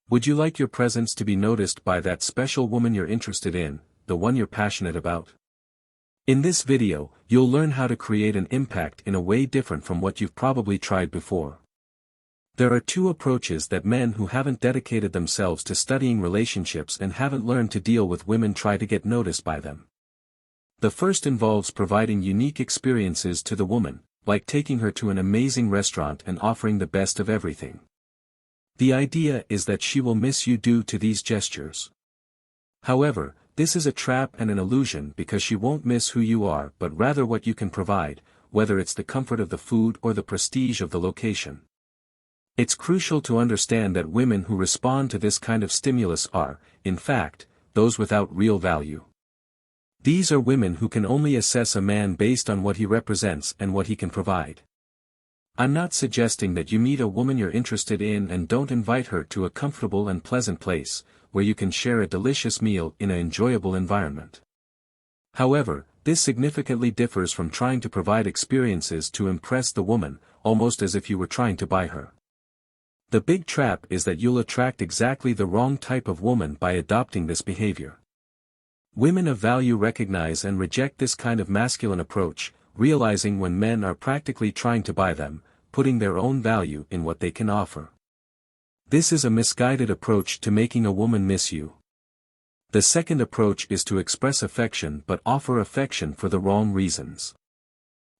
Would you like your presence to be noticed by that special woman you're interested in, the one you're passionate about? In this video, you'll learn how to create an impact in a way different from what you've probably tried before. There are two approaches that men who haven't dedicated themselves to studying relationships and haven't learned to deal with women try to get noticed by them. The first involves providing unique experiences to the woman, like taking her to an amazing restaurant and offering the best of everything. The idea is that she will miss you due to these gestures. However, this is a trap and an illusion because she won't miss who you are but rather what you can provide, whether it's the comfort of the food or the prestige of the location. It's crucial to understand that women who respond to this kind of stimulus are, in fact, those without real value. These are women who can only assess a man based on what he represents and what he can provide. I'm not suggesting that you meet a woman you're interested in and don't invite her to a comfortable and pleasant place, where you can share a delicious meal in an enjoyable environment. However, this significantly differs from trying to provide experiences to impress the woman, almost as if you were trying to buy her. The big trap is that you'll attract exactly the wrong type of woman by adopting this behavior. Women of value recognize and reject this kind of masculine approach, realizing when men are practically trying to buy them, putting their own value in what they can offer. This is a misguided approach to making a woman miss you. The second approach is to express affection but offer affection for the wrong reasons.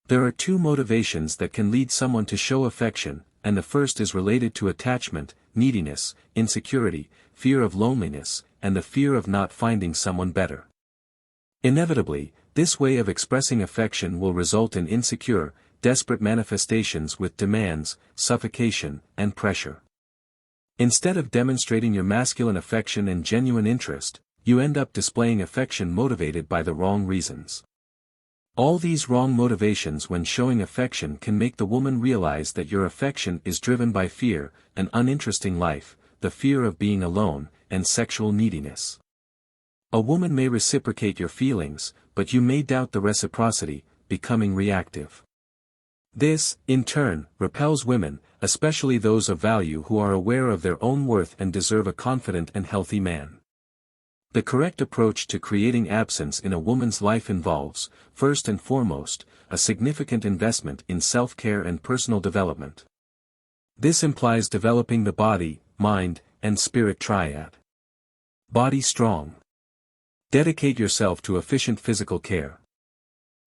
There are two motivations that can lead someone to show affection, and the first is related to attachment, neediness, insecurity, fear of loneliness, and the fear of not finding someone better. Inevitably, this way of expressing affection will result in insecure, desperate manifestations with demands, suffocation, and pressure. Instead of demonstrating your masculine affection and genuine interest, you end up displaying affection motivated by the wrong reasons. All these wrong motivations when showing affection can make the woman realize that your affection is driven by fear, an uninteresting life, the fear of being alone, and sexual neediness. A woman may reciprocate your feelings, but you may doubt the reciprocity, becoming reactive. This, in turn, repels women, especially those of value who are aware of their own worth and deserve a confident and healthy man. The correct approach to creating absence in a woman's life involves, first and foremost, a significant investment in self-care and personal development. This implies developing the body, mind, and spirit triad. Body strong. Dedicate yourself to efficient physical care.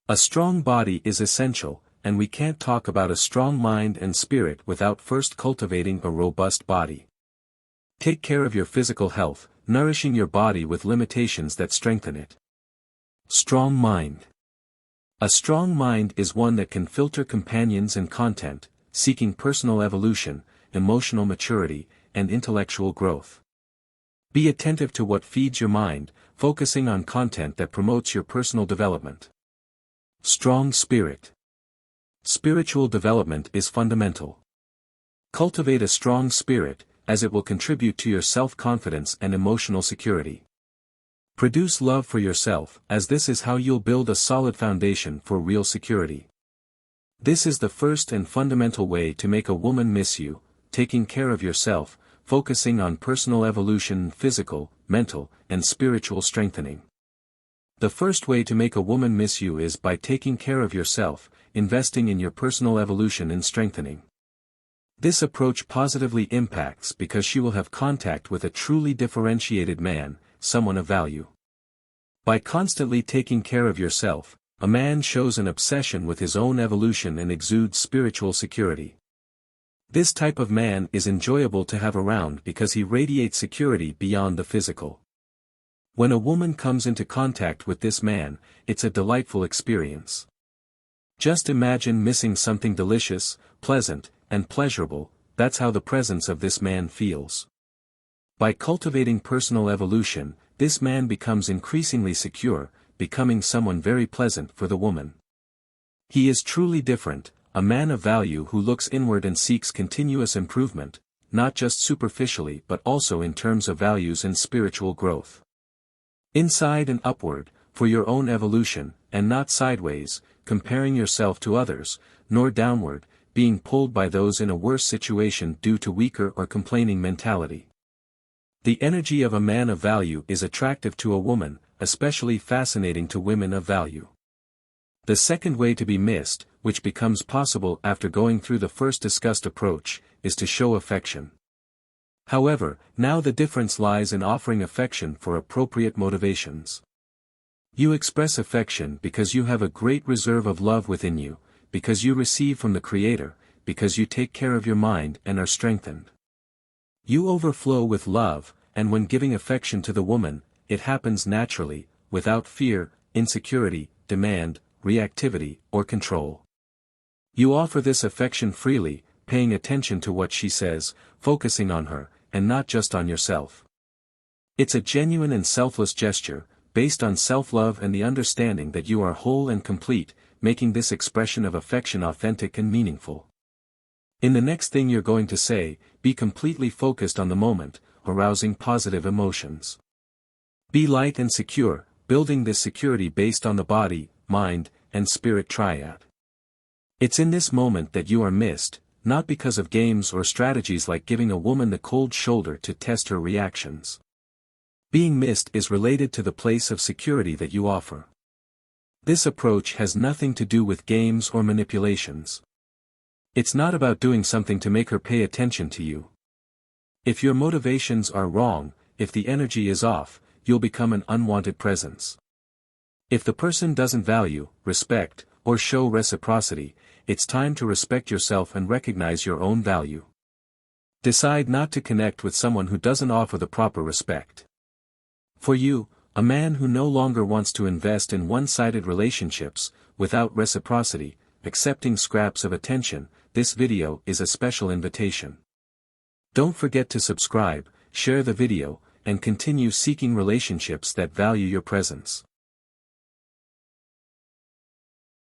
A strong body is essential, and we can't talk about a strong mind and spirit without first cultivating a robust body. Take care of your physical health, nourishing your body with limitations that strengthen it. Strong mind. A strong mind is one that can filter companions and content, seeking personal evolution, emotional maturity, and intellectual growth. Be attentive to what feeds your mind, focusing on content that promotes your personal development. Strong spirit. Spiritual development is fundamental. Cultivate a strong spirit, as it will contribute to your self-confidence and emotional security. Produce love for yourself, as this is how you'll build a solid foundation for real security. This is the first and fundamental way to make a woman miss you, taking care of yourself, focusing on personal evolution, physical, mental, and spiritual strengthening. The first way to make a woman miss you is by taking care of yourself, investing in your personal evolution and strengthening. This approach positively impacts because she will have contact with a truly differentiated man, someone of value. By constantly taking care of yourself, a man shows an obsession with his own evolution and exudes spiritual security. This type of man is enjoyable to have around because he radiates security beyond the physical. When a woman comes into contact with this man, it's a delightful experience. Just imagine missing something delicious, pleasant, and pleasurable. That's how the presence of this man feels. By cultivating personal evolution, this man becomes increasingly secure, becoming someone very pleasant for the woman. He is truly different, a man of value who looks inward and seeks continuous improvement, not just superficially but also in terms of values and spiritual growth. Inside and upward, for your own evolution, and not sideways, comparing yourself to others, nor downward, being pulled by those in a worse situation due to weaker or complaining mentality. The energy of a man of value is attractive to a woman, especially fascinating to women of value. The second way to be missed, which becomes possible after going through the first discussed approach, is to show affection. However, now the difference lies in offering affection for appropriate motivations. You express affection because you have a great reserve of love within you, because you receive from the Creator, because you take care of your mind and are strengthened. You overflow with love, and when giving affection to the woman, it happens naturally, without fear, insecurity, demand, reactivity, or control. You offer this affection freely, paying attention to what she says, focusing on her, and not just on yourself. It's a genuine and selfless gesture, based on self-love and the understanding that you are whole and complete, making this expression of affection authentic and meaningful. In the next thing you're going to say, be completely focused on the moment, arousing positive emotions. Be light and secure, building this security based on the body, mind, and spirit triad. It's in this moment that you are missed, not because of games or strategies like giving a woman the cold shoulder to test her reactions. Being missed is related to the place of security that you offer. This approach has nothing to do with games or manipulations. It's not about doing something to make her pay attention to you. If your motivations are wrong, if the energy is off, you'll become an unwanted presence. If the person doesn't value, respect, or show reciprocity, it's time to respect yourself and recognize your own value. Decide not to connect with someone who doesn't offer the proper respect. For you, a man who no longer wants to invest in one-sided relationships, without reciprocity, accepting scraps of attention, this video is a special invitation. Don't forget to subscribe, share the video, and continue seeking relationships that value your presence.